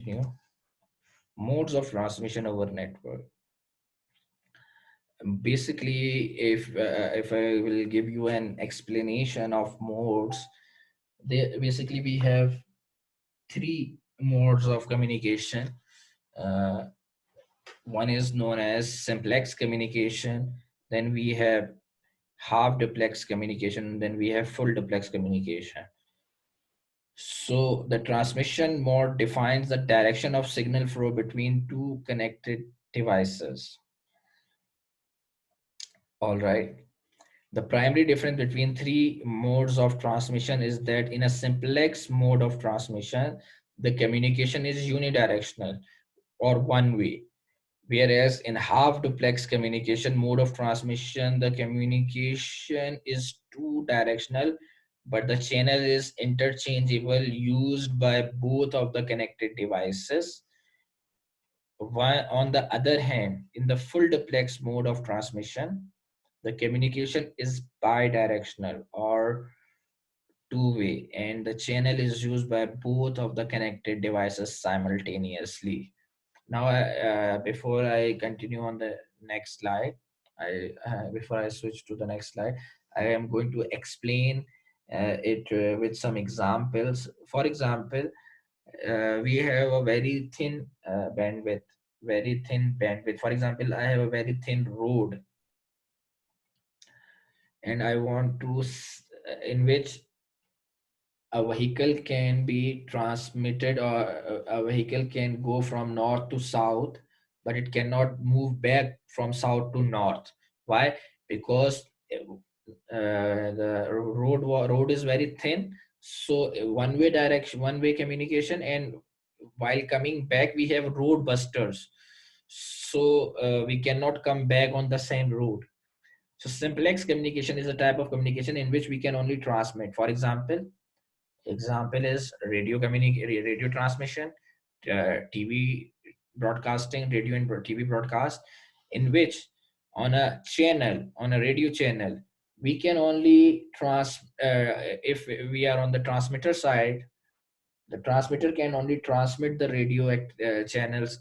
continue. Modes of transmission over network. Basically, if I will give you an explanation of modes, basically we have three modes of communication. Uh, One is known as simplex communication. Then we have half duplex communication. Then we have full duplex communication. So the transmission mode defines the direction of signal flow between two connected devices. All right. The primary difference between three modes of transmission is that in a simplex mode of transmission, the communication is unidirectional or one way. Whereas in half duplex communication mode of transmission, the communication is two directional, but the channel is interchangeable, used by both of the connected devices. On the other hand, in the full duplex mode of transmission, the communication is bidirectional or two-way, and the channel is used by both of the connected devices simultaneously. Now, before I continue on the next slide, before I switch to the next slide, I am going to explain it with some examples. For example, we have a very thin bandwidth, very thin bandwidth. For example, I have a very thin road, and I want to, in which a vehicle can be transmitted, or a vehicle can go from north to south, but it cannot move back from south to north. Why? Because the road is very thin, so one way direction, one way communication, and while coming back we have road busters, so we cannot come back on the same road. So simplex communication is a type of communication in which we can only transmit. For example is radio transmission, TV broadcasting, radio and TV broadcast, in which on a channel, on a radio channel, we can only if we are on the transmitter side, the transmitter can only transmit the radio channels,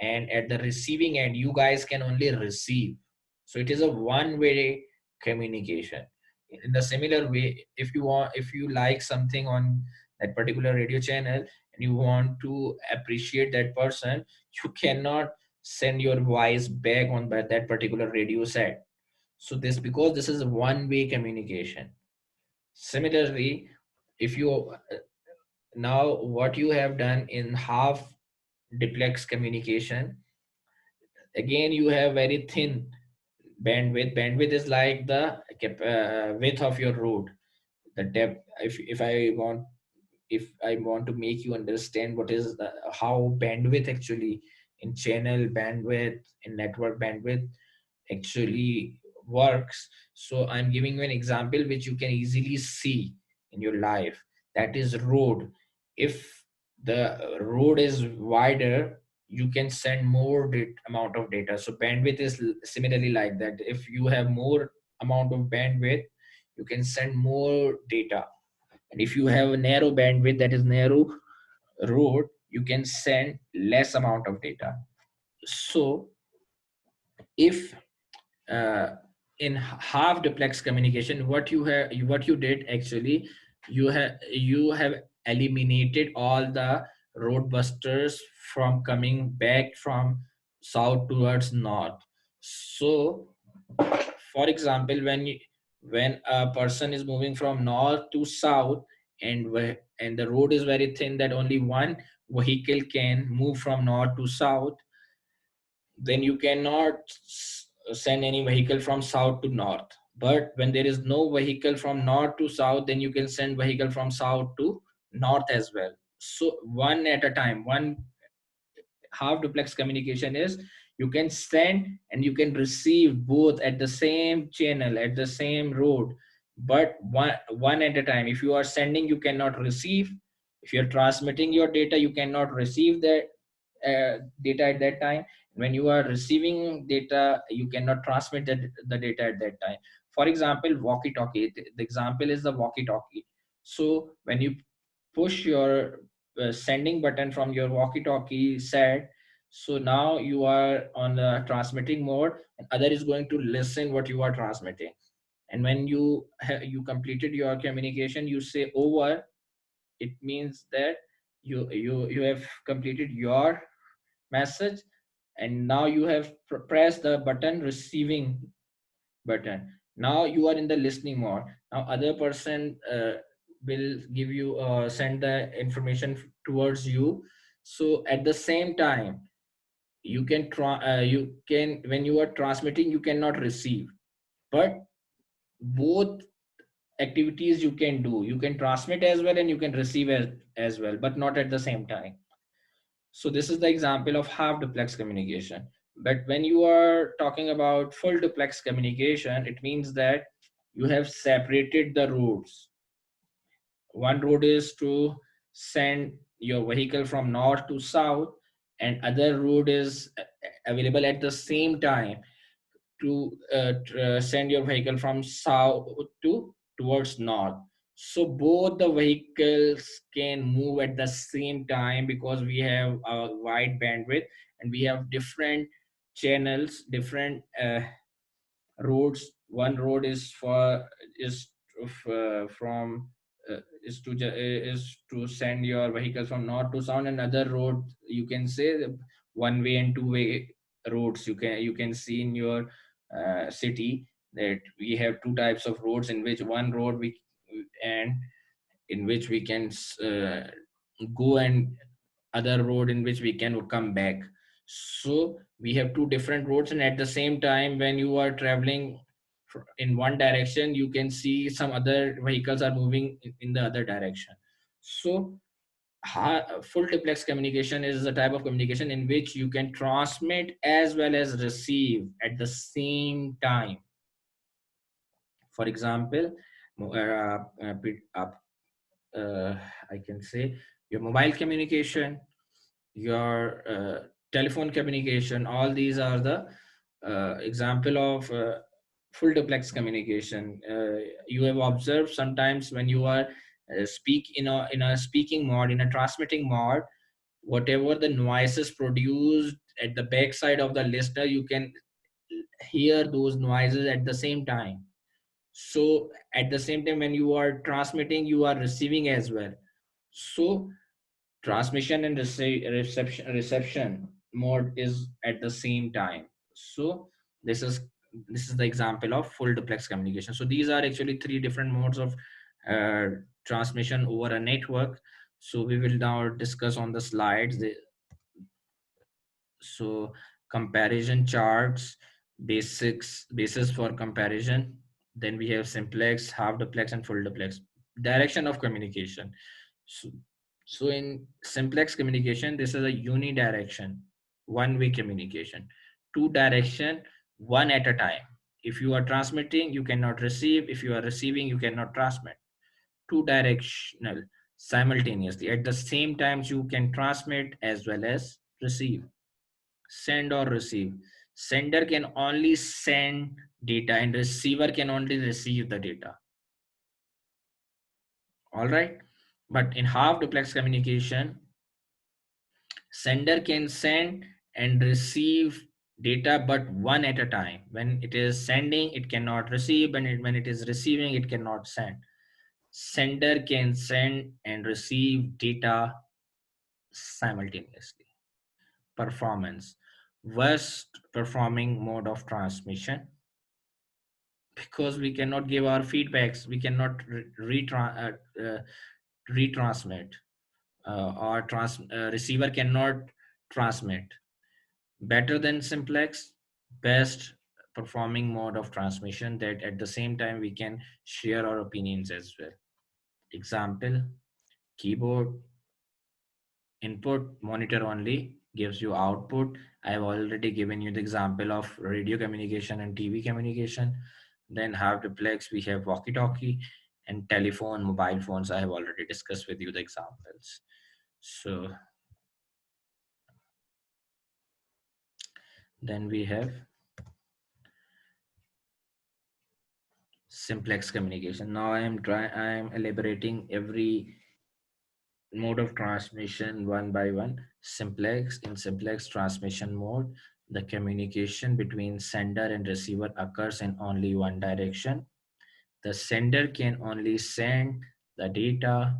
and at the receiving end you guys can only receive. So it is a one way communication. In the similar way, if you like something on that particular radio channel and you want to appreciate that person, you cannot send your voice back on by that particular radio set. So this, because this is a one way communication. Similarly, if you now what you have done in half duplex communication, again you have very thin bandwidth is like the width of your road, the depth. If I want to make you understand what is how bandwidth actually in channel bandwidth, in network bandwidth actually works, so I'm giving you an example which you can easily see in your life. That is road. If the road is wider, you can send more amount of data. So bandwidth is similarly like that. If you have more amount of bandwidth, you can send more data. And if you have a narrow bandwidth, that is narrow road, you can send less amount of data. So if uh, in half duplex communication, what you did actually, you have eliminated all the road busters from coming back from south towards north. So for example, when a person is moving from north to south, and the road is very thin that only one vehicle can move from north to south, then you cannot send any vehicle from south to north. But when there is no vehicle from north to south, then you can send vehicle from south to north as well. So one at a time, one half duplex communication is you can send and you can receive both at the same channel, at the same road, but one at a time. If you are sending, you cannot receive. If you're transmitting your data, you cannot receive the data at that time. When you are receiving data, you cannot transmit the data at that time. For example, walkie talkie, the example is the walkie talkie. So when you push your sending button from your walkie-talkie set. So now you are on the transmitting mode, and other is going to listen what you are transmitting. And when you completed your communication, you say over. It means that you have completed your message, and now you have pressed the button receiving button. Now you are in the listening mode. Now other person will give you send the information towards you. So at the same time, you can, when you are transmitting, you cannot receive, but both activities you can do. You can transmit as well and you can receive as well, but not at the same time. So this is the example of half duplex communication. But when you are talking about full duplex communication, it means that you have separated the routes. One route is to send your vehicle from north to south, and other route is available at the same time to send your vehicle from south to towards north. So both the vehicles can move at the same time, because we have a wide bandwidth and we have different channels, different roads. One road is for is from is to send your vehicles from north to south. Another road, you can say, one way and two way roads. You can see in your city that we have two types of roads, in which one road we and in which we can go, and other road in which we can come back. So we have two different roads, and at the same time, when you are traveling in one direction, you can see some other vehicles are moving in the other direction. So full duplex communication is a type of communication in which you can transmit as well as receive at the same time. For example, I can say your mobile communication, your telephone communication, all these are the example of full duplex communication. You have observed sometimes when you are speak in a speaking mode, in a transmitting mode, whatever the noises produced at the backside of the listener, you can hear those noises at the same time. So at the same time, when you are transmitting, you are receiving as well. So transmission and reception mode is at the same time. So this is this is the example of full duplex communication. So these are actually three different modes of uh, transmission over a network. So we will now discuss on the slides. So comparison charts, basis for comparison. Then we have simplex, half duplex, and full duplex. Direction of communication. So, so in simplex communication, this is a unidirection, one-way communication. Two direction, one at a time. If you are transmitting, you cannot receive. If you are receiving, you cannot transmit. Two directional, simultaneously. At the same times, you can transmit as well as receive. Send or receive. Sender can only send data, and receiver can only receive the data. All right. But in half duplex communication, sender can send and receive data, but one at a time. When it is sending, it cannot receive, and when it is receiving, it cannot send. Sender can send and receive data simultaneously. Performance. Worst performing mode of transmission, because we cannot give our feedbacks, we cannot retransmit, or receiver cannot transmit. Better than simplex, best performing mode of transmission, that at the same time we can share our opinions as well. Example, keyboard input, monitor only gives you output. I have already given you the example of radio communication and TV communication. Then have duplex, we have walkie talkie, and telephone, mobile phones. I have already discussed with you the examples. So then we have simplex communication. Now I am elaborating every mode of transmission one by one. Simplex, in simplex transmission mode, the communication between sender and receiver occurs in only one direction. The sender can only send the data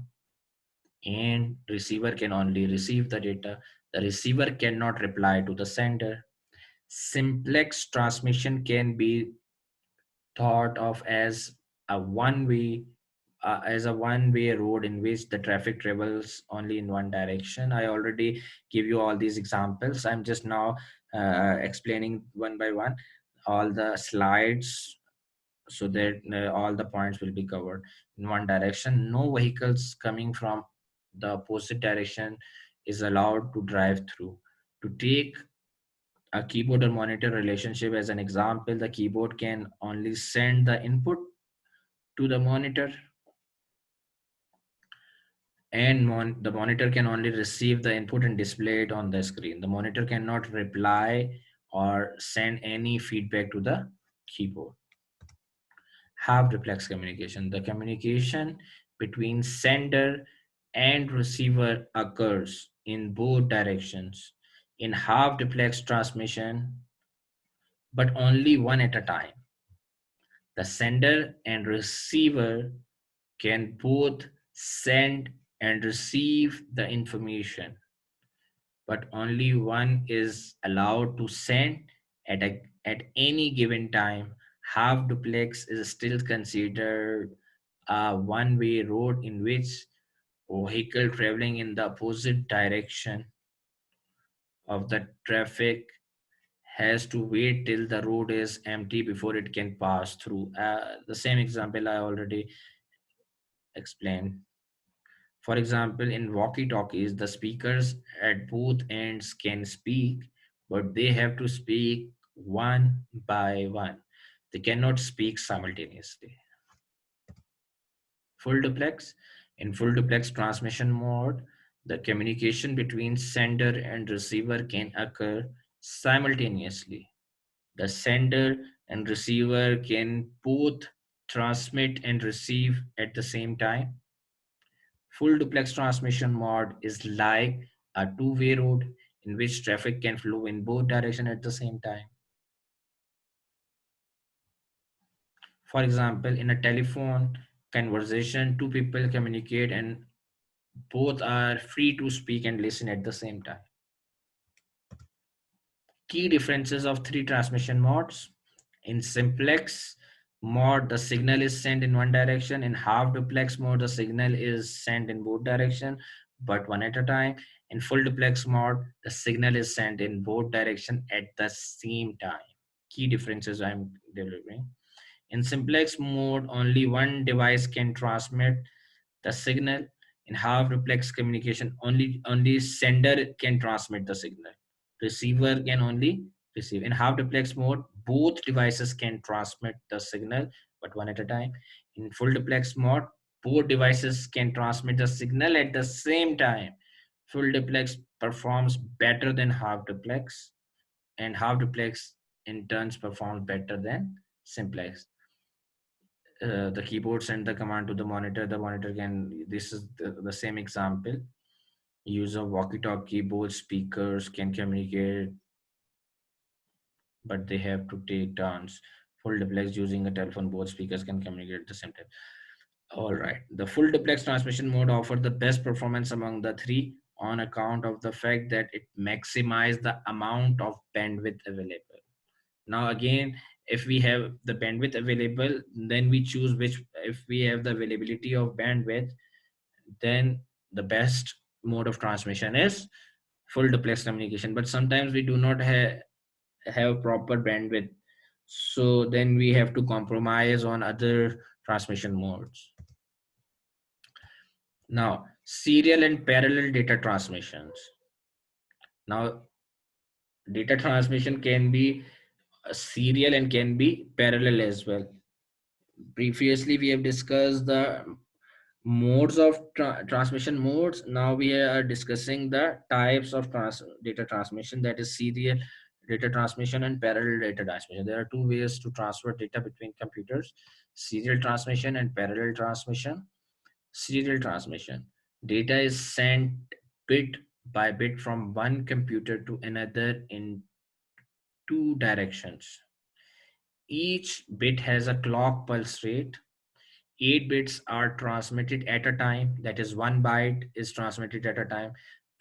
and receiver can only receive the data. The receiver cannot reply to the sender. Simplex transmission can be thought of as a one-way road in which the traffic travels only in one direction. I already give you all these examples. I'm just now explaining one by one all the slides so that all the points will be covered in one direction. No vehicles coming from the opposite direction is allowed to drive through. To take a keyboard or monitor relationship as an example, the keyboard can only send the input to the monitor, and the monitor can only receive the input and display it on the screen. The monitor cannot reply or send any feedback to the keyboard. Half duplex communication. The communication between sender and receiver occurs in both directions in half duplex transmission, but only one at a time. The sender and receiver can both send and receive the information, but only one is allowed to send at any given time. Half duplex is still considered a one-way road in which vehicle traveling in the opposite direction of the traffic has to wait till the road is empty before it can pass through. The same example I already explained. For example, in walkie-talkies, the speakers at both ends can speak, but they have to speak one by one. They cannot speak simultaneously. Full duplex. In full duplex transmission mode, the communication between sender and receiver can occur simultaneously. The sender and receiver can both transmit and receive at the same time. Full duplex transmission mode is like a two-way road in which traffic can flow in both directions at the same time. For example, in a telephone conversation, two people communicate and both are free to speak and listen at the same time. Key differences of three transmission modes. In simplex mode, the signal is sent in one direction. In half duplex mode, the signal is sent in both directions, but one at a time. In full duplex mode, the signal is sent in both directions at the same time. Key differences I'm delivering. In simplex mode, only one device can transmit the signal. In half duplex communication, only sender can transmit the signal. Receiver can only receive. In half duplex mode, both devices can transmit the signal, but one at a time. In full duplex mode, both devices can transmit the signal at the same time. Full duplex performs better than half duplex, and half duplex in turns performs better than simplex. The keyboard send the command to the monitor. The monitor can, this is the same example. Use of walkie-talkie, both speakers can communicate, but they have to take turns. Full duplex using a telephone, both speakers can communicate at the same time. All right. The full duplex transmission mode offers the best performance among the three on account of the fact that it maximizes the amount of bandwidth available. Now again, if we have the bandwidth available, then we choose which. If we have the availability of bandwidth, then the best mode of transmission is full duplex communication. But sometimes we do not have proper bandwidth, so then we have to compromise on other transmission modes. Now, serial and parallel data transmissions. Now, data transmission can be serial and can be parallel as well. Previously, we have discussed the modes of transmission modes. Now we are discussing the types of data transmission, that is serial data transmission and parallel data transmission. There are two ways to transfer data between computers: serial transmission and parallel transmission. Serial transmission. Data is sent bit by bit from one computer to another in two directions. Each bit has a clock pulse rate. 8 bits are transmitted at a time, that is, 1 byte is transmitted at a time,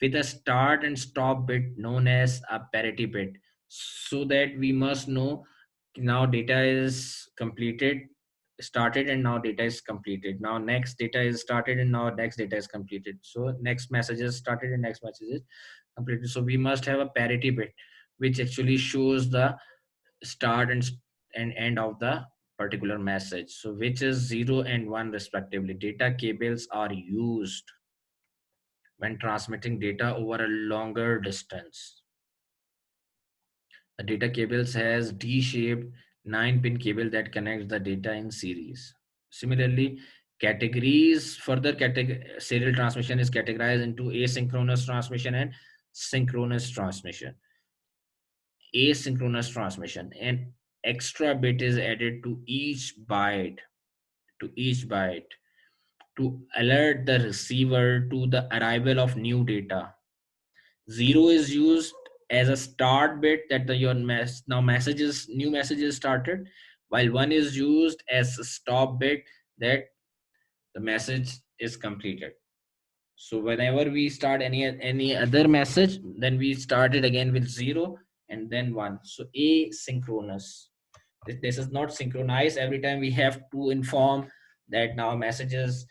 with a start and stop bit known as a parity bit. So that we must know now data is completed, started, and now data is completed. Now next data is started, and now next data is completed. So next message is started and next message is completed. So we must have a parity bit, which actually shows the start and end of the particular message, so which is 0 and 1 respectively. Data cables are used when transmitting data over a longer distance. The data cables has D-shaped 9-pin cable that connects the data in series. Similarly, serial transmission is categorized into asynchronous transmission and synchronous transmission. Asynchronous transmission, an extra bit is added to each byte to alert the receiver to the arrival of new data. Zero is used as a start bit that the your now messages new messages started, while one is used as a stop bit that the message is completed. So whenever we start any other message, then we start it again with zero and then one. So asynchronous. This is not synchronized. Every time we have to inform that now messages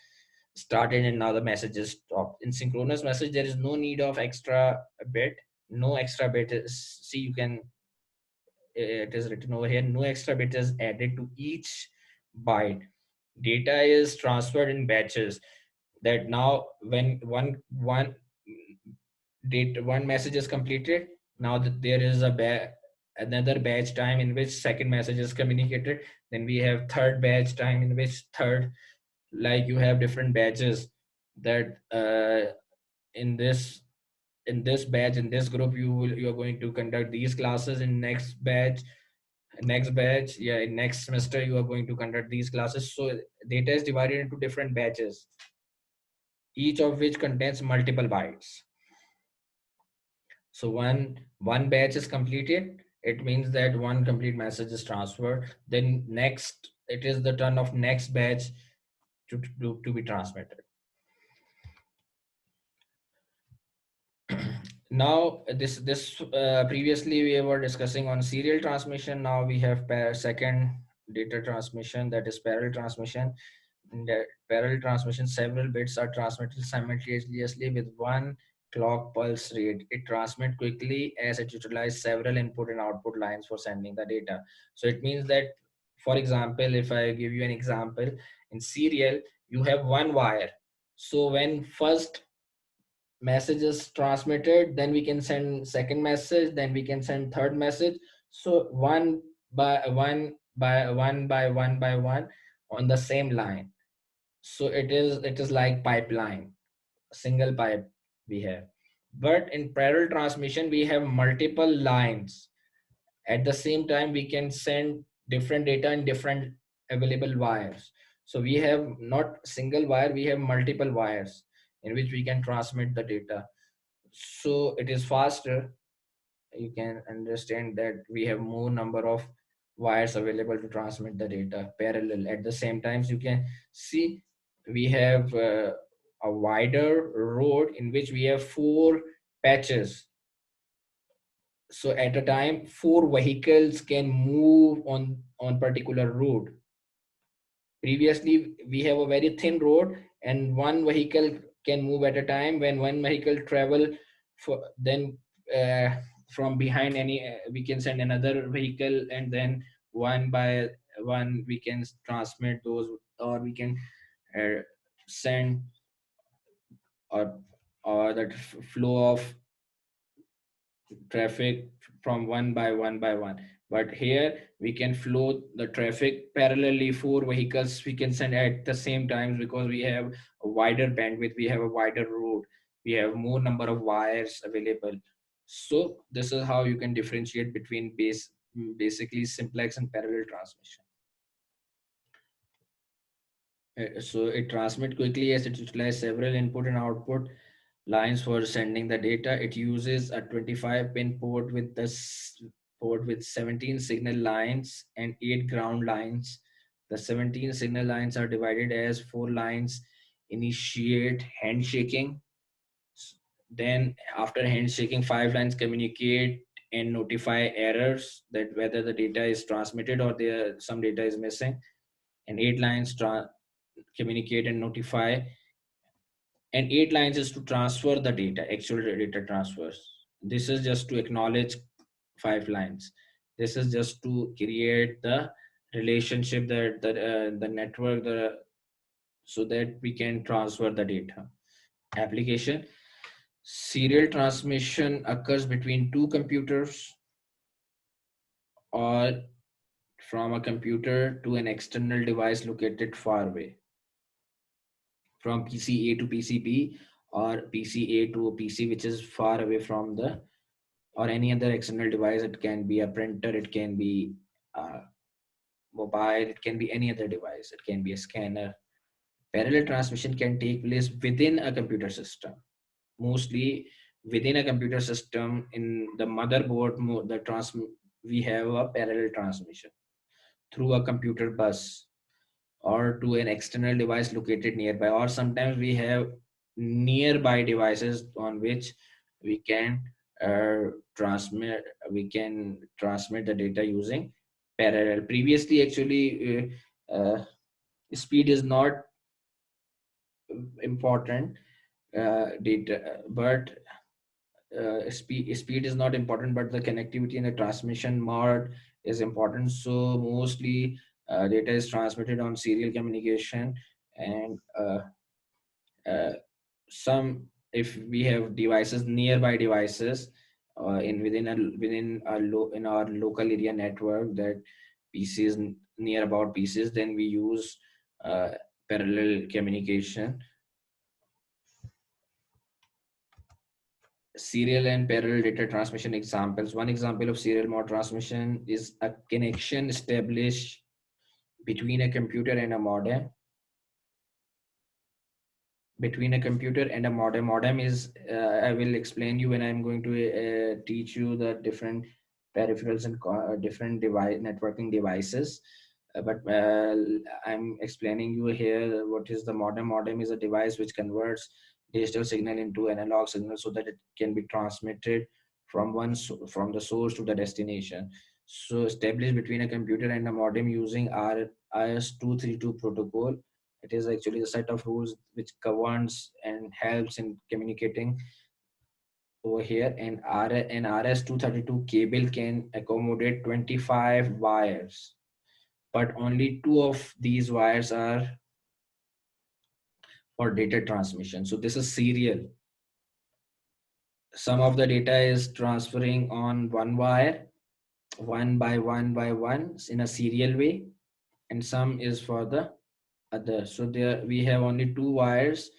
started and now the messages stopped. In synchronous message, there is no need of extra bit. No extra bit is, see, you can, it is written over here, no extra bit is added to each byte. Data is transferred in batches, that now when one message is completed, now that there is another batch time in which second message is communicated, then we have third batch time in which third, like you have different batches, that in this batch, in this group, you're going to conduct these classes. In next batch, yeah, in next semester you are going to conduct these classes. So data is divided into different batches, each of which contains multiple bytes. So one batch is completed, it means that one complete message is transferred. Then next, it is the turn of next batch to be transmitted. Now this previously we were discussing on serial transmission. Now we have second data transmission, that is parallel transmission. In that parallel transmission, several bits are transmitted simultaneously with one clock pulse rate. It transmits quickly as it utilizes several input and output lines for sending the data. So it means that, for example, if I give you an example, in serial you have one wire. So when first message is transmitted, then we can send second message, then we can send third message. So one by one on the same line. So it is like pipeline, single pipe we have. But in parallel transmission we have multiple lines. At the same time we can send different data in different available wires. So we have not single wire, we have multiple wires in which we can transmit the data. So it is faster. You can understand that we have more number of wires available to transmit the data parallel. At the same times, you can see we have a wider road in which we have four patches. So at a time, four vehicles can move on particular road. Previously we have a very thin road and one vehicle can move at a time. When one vehicle travel for, then uh, from behind any we can send another vehicle, and then one by one we can transmit those, or we can uh, send, or that flow of traffic from one by one. But here we can flow the traffic parallelly. Four vehicles we can send at the same time, because we have a wider bandwidth, we have a wider road, we have more number of wires available. So this is how you can differentiate between basically simplex and parallel transmission. So it transmit quickly as it utilizes several input and output lines for sending the data. It uses a 25 pin port with port with 17 signal lines and 8 ground lines. The 17 signal lines are divided as 4 lines initiate handshaking. Then after handshaking, 5 lines communicate and notify errors, that whether the data is transmitted or there some data is missing, and 8 lines communicate and notify, and 8 lines is to transfer the data, actual data transfers. This is just to acknowledge 5 lines. This is just to create the relationship that the network, the so that we can transfer the data. Application: serial transmission occurs between two computers or from a computer to an external device located far away, from PCA to PCB, or PCA to a PC which is far away from the, or any other external device. It can be a printer, it can be mobile, it can be any other device, it can be a scanner. Parallel transmission can take place within a computer system, mostly within a computer system. In the motherboard, we have a parallel transmission through a computer bus or to an external device located nearby, or sometimes we have nearby devices on which we can transmit the data using parallel. Previously, actually, speed is not important, data but speed is not important, but the connectivity and the transmission mode is important. So mostly data is transmitted on serial communication, and uh, some, if we have devices, nearby devices, in in our local area network, that pcs near about pcs, then we use uh, parallel communication. Serial and parallel data transmission examples: one example of serial mode transmission is a connection established between a computer and a modem. Modem is, I will explain you when I'm going to teach you the different peripherals and different device networking devices. But I'm explaining you here what is the modem. Modem is a device which converts digital signal into analog signal so that it can be transmitted from from the source to the destination. So established between a computer and a modem using RS-232 protocol. It is actually a set of rules which governs and helps in communicating over here. And an RS-232 cable can accommodate 25 wires, but only 2 of these wires are for data transmission. So this is serial. Some of the data is transferring on one wire, one by one by one, in a serial way, and some is for the other. So there we have only 2 wires.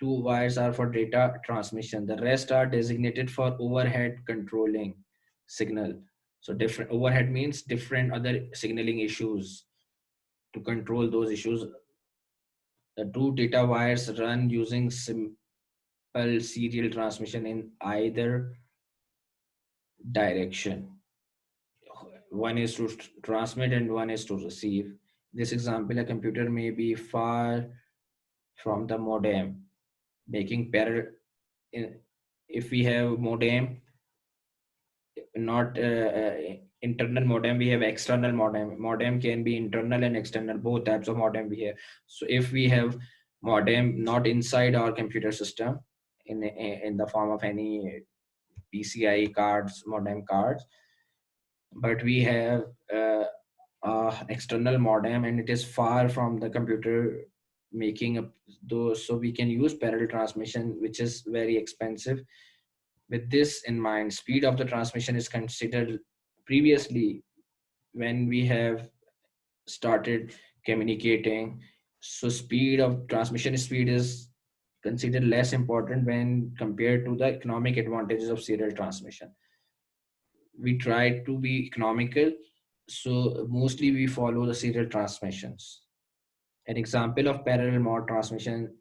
2 wires are for data transmission. The rest are designated for overhead controlling signal. So different overhead means different other signaling issues. To control those issues, the 2 data wires run using simple serial transmission in either direction. One is to transmit and one is to receive. This example, a computer may be far from the modem, making parallel. If we have modem, not internal modem, we have external modem. Modem can be internal and external, both types of modem we have. So if we have modem not inside our computer system, in the form of any PCI cards, modem cards, but we have external modem and it is far from the computer, making up those, so we can use parallel transmission, which is very expensive. With this in mind, speed of the transmission is considered. Previously, when we have started communicating, so speed of transmission speed is considered less important when compared to the economic advantages of serial transmission. We try to be economical, so mostly we follow the serial transmissions. An example of parallel mode transmission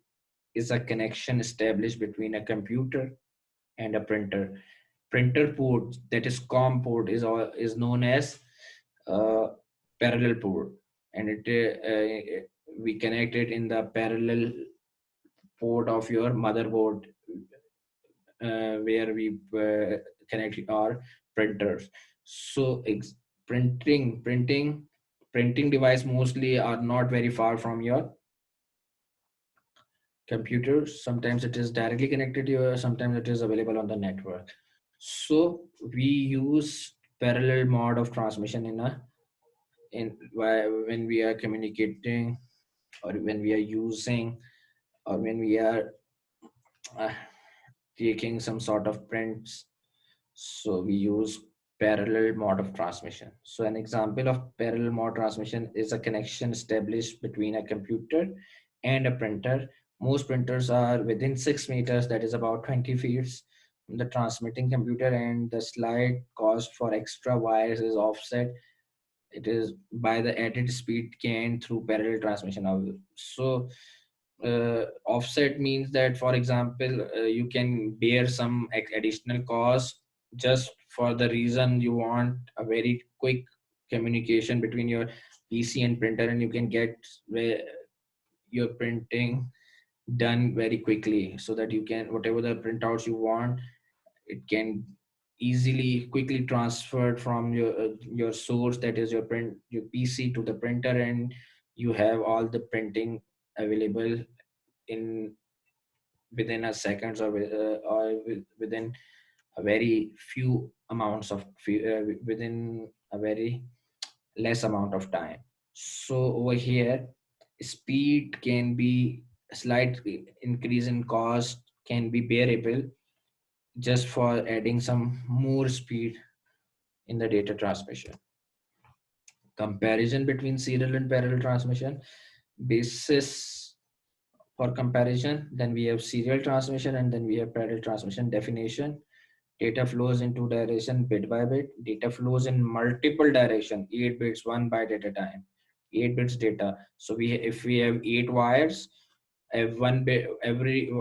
is a connection established between a computer and a printer. Printer port, that is COM port, is known as uh, parallel port, and we connect it in the parallel port of your motherboard, where we connect our printers. So printing device mostly are not very far from your computer. Sometimes it is directly connected to you, sometimes it is available on the network. So we use parallel mode of transmission when we are communicating, or when we are using, or when we are uh, taking some sort of prints. So we use parallel mode of transmission. So an example of parallel mode transmission is a connection established between a computer and a printer. Most printers are within 6 meters, that is about 20 feet, from the transmitting computer, and the slight cost for extra wires is offset. It is by the added speed gained through parallel transmission. So offset means that, for example, you can bear some additional cost just for the reason you want a very quick communication between your PC and printer, and you can get your printing done very quickly, so that you can, whatever the printouts you want, it can easily quickly transferred from your source, that is your PC, to the printer, and you have all the printing available in within a seconds, or within a very few amounts of within a very less amount of time. So over here, speed can be, a slight increase in cost can be bearable just for adding some more speed in the data transmission. Comparison between serial and parallel transmission basis. For comparison, then we have serial transmission, and then we have parallel transmission. Definition: data flows in two direction, bit by bit. Data flows in multiple direction, 8 bits, 1 byte at a time. 8 bits data. So if we have 8 wires, one bit, every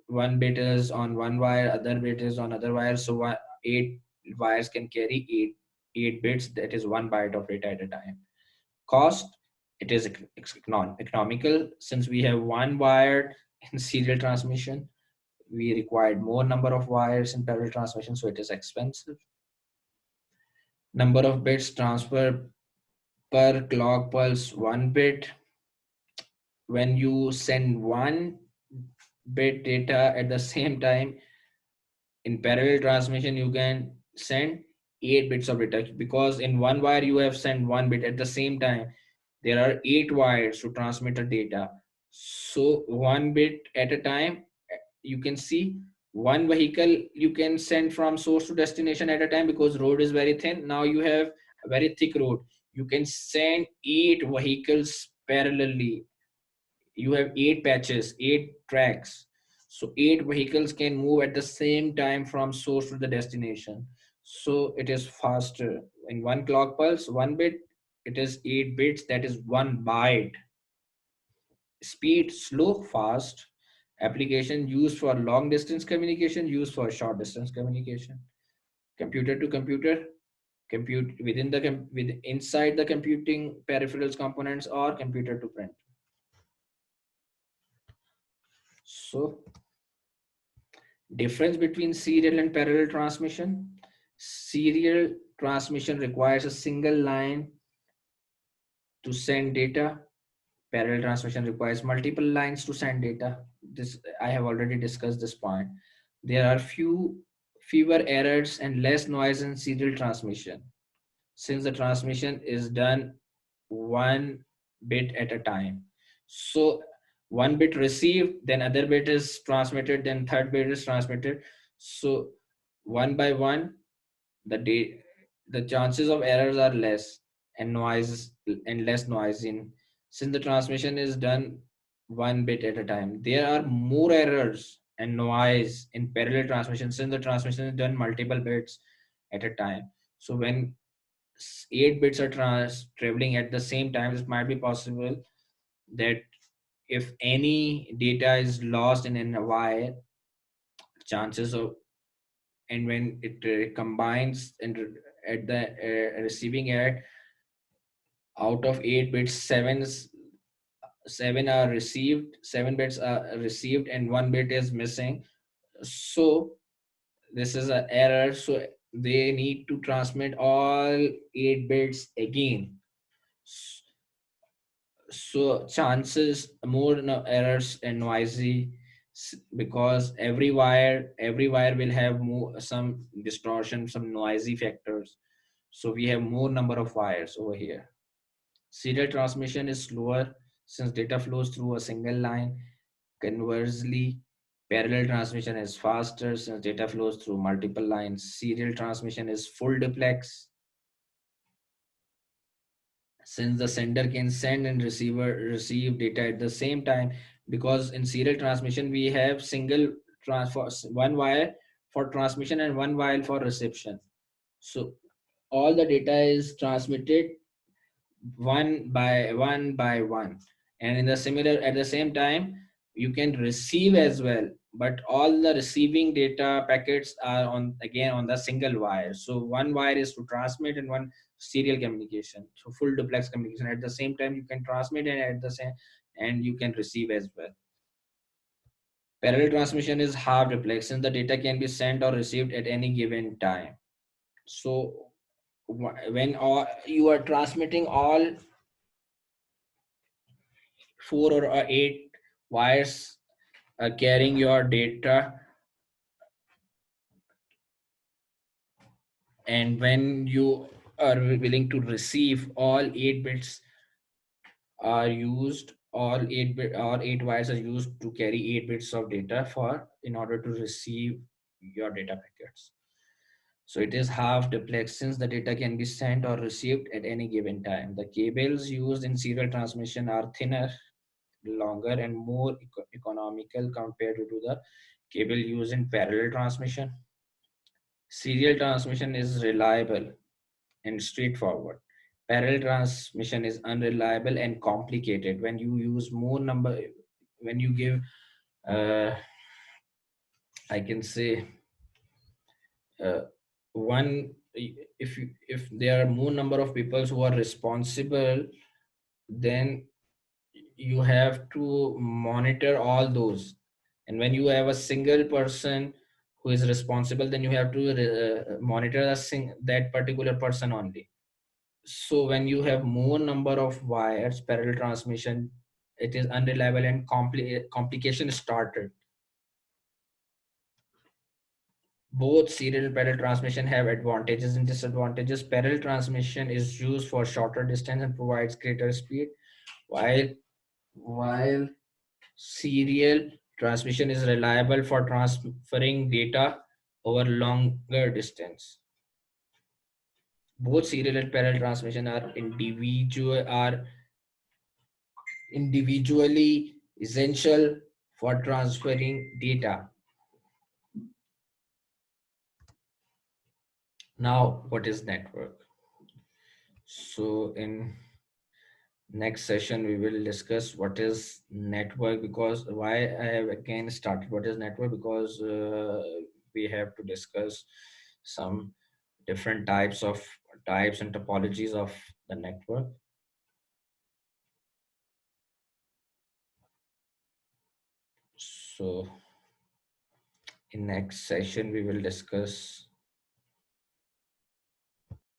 one bit is on one wire, other bit is on other wire. So 8 wires can carry 8 bits. That is 1 byte of data at a time. Cost: it is economical, since we have one wire in serial transmission. We required more number of wires in parallel transmission, so it is expensive. Number of bits transfer per clock pulse: 1 bit. When you send 1 bit data at the same time, in parallel transmission you can send 8 bits of data, because in one wire you have sent 1 bit. At the same time, there are 8 wires to transmit the data. So 1 bit at a time, you can see one vehicle you can send from source to destination at a time, because road is very thin. Now you have a very thick road, you can send 8 vehicles parallelly. You have 8 patches, 8 tracks, so 8 vehicles can move at the same time from source to the destination. So it is faster. In one clock pulse, 1 bit, it is 8 bits, that is 1 byte. Speed: slow, fast. Application: used for long distance communication, used for short distance communication. Computer to computer, compute within inside the computing peripherals components, or computer to print. So difference between serial and parallel transmission. Serial transmission requires a single line to send data. Parallel transmission requires multiple lines to send data. This I have already discussed this point. There are fewer errors and less noise in serial transmission, since the transmission is done 1 bit at a time. So 1 bit received, then other bit is transmitted, then third bit is transmitted. So one by one, the chances of errors are less, and noise and less noise in, since the transmission is done 1 bit at a time. There are more errors and noise in parallel transmission, since the transmission is done multiple bits at a time. So when 8 bits are traveling at the same time, it might be possible that if any data is lost in a wire, chances of, and when it combines and at the receiving end, out of 8 bits, 7 are received, 7 bits are received and 1 bit is missing. So this is an error, so they need to transmit all 8 bits again. So chances more errors and noisy, because every wire will have more some distortion, some noisy factors. So we have more number of wires over here. Serial transmission is slower since data flows through a single line. Conversely, parallel transmission is faster since data flows through multiple lines. Serial transmission is full duplex since the sender can send and receiver receive data at the same time, because in serial transmission we have single transfer, one wire for transmission and one wire for reception. So all the data is transmitted one by one, and in the similar at the same time you can receive as well, but all the receiving data packets are on again on the single wire. So one wire is to transmit and one serial communication, so full duplex communication. At the same time you can transmit and at the same and you can receive as well. Parallel transmission is half duplex since the data can be sent or received at any given time. So when all, you are transmitting all 4 or 8 wires carrying your data, and when you are willing to receive, all 8 bits are used, all 8 wires are used to carry 8 bits of data for in order to receive your data packets. So it is half duplex since the data can be sent or received at any given time. The cables used in serial transmission are thinner, longer, and more economical compared to the cable used in parallel transmission. Serial transmission is reliable and straightforward. Parallel transmission is unreliable and complicated. When you use more number, when you give, uh, I can say, uh, one, if there are more number of people who are responsible, then you have to monitor all those. And when you have a single person who is responsible, then you have to monitor that particular person only. So when you have more number of wires, parallel transmission, it is unreliable and complication started. Both serial and parallel transmission have advantages and disadvantages. Parallel transmission is used for shorter distance and provides greater speed, while while serial transmission is reliable for transferring data over longer distance. Both serial and parallel transmission are individually essential for transferring data. Now, what is network? So, in next session, we will discuss what is network, because why I have again started what is network, because we have to discuss some different types and topologies of the network. So, in next session, we will discuss